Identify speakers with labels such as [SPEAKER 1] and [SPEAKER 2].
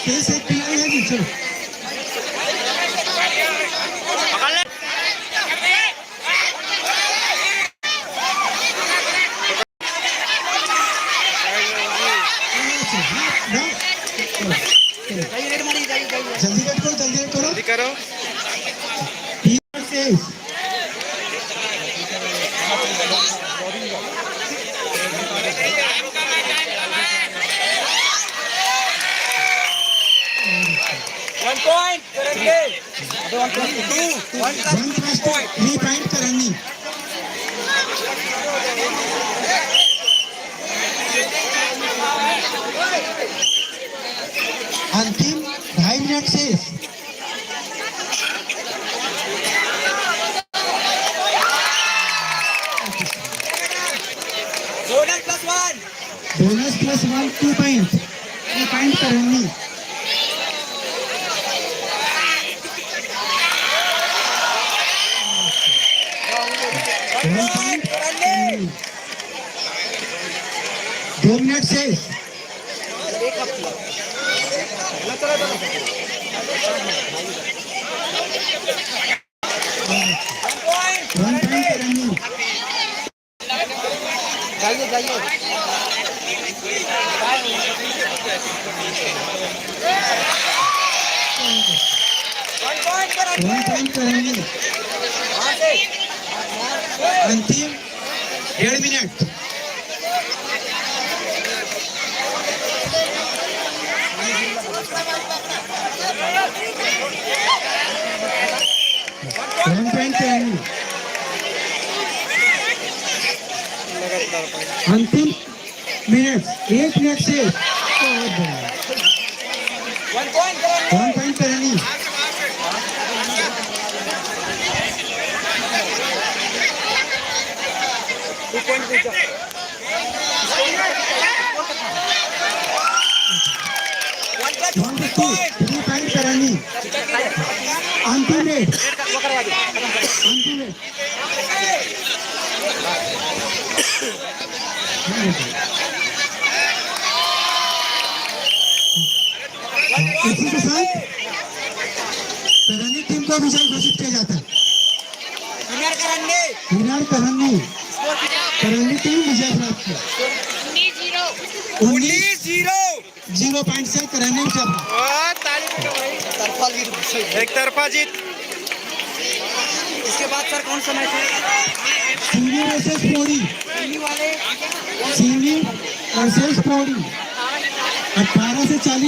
[SPEAKER 1] तेज एक खिलाड़ी है जी, चलो जल्दी करो, जल्दी करो,
[SPEAKER 2] जल्दी करो।
[SPEAKER 3] वन पॉइंट करेंगे।
[SPEAKER 1] थ्री पॉइंट करेंगे। अंतिम 2.5 मिनट शेष। बोनस प्लस 1 2 पॉइंट, 3 पॉइंट करेंगे। दो मिनट शेष। वन पॉइंट करेंगे।
[SPEAKER 3] जाइए जाइए।
[SPEAKER 1] वन पॉइंट करेंगे। अंतिम 1.5 मिनट। वन पॉइंट करेंगे। अंतिम मिनट 1 मिनट से। वन पॉइंट करेंगे। पॉइंट करेंगे। अंतिम रेट, अंतिम रेट। इसी के साथ करंदी टीम को विजय घोषित किया जाता है। विनर करंदी टीम विजय प्राप्त किया। 19-0 पॉइंट से करंदी विजय।
[SPEAKER 2] एक तरफा जीत।
[SPEAKER 3] इसके बाद सर कौन सा मैच है?
[SPEAKER 1] CV versus Pauri. CV versus Pauri 18 से 40।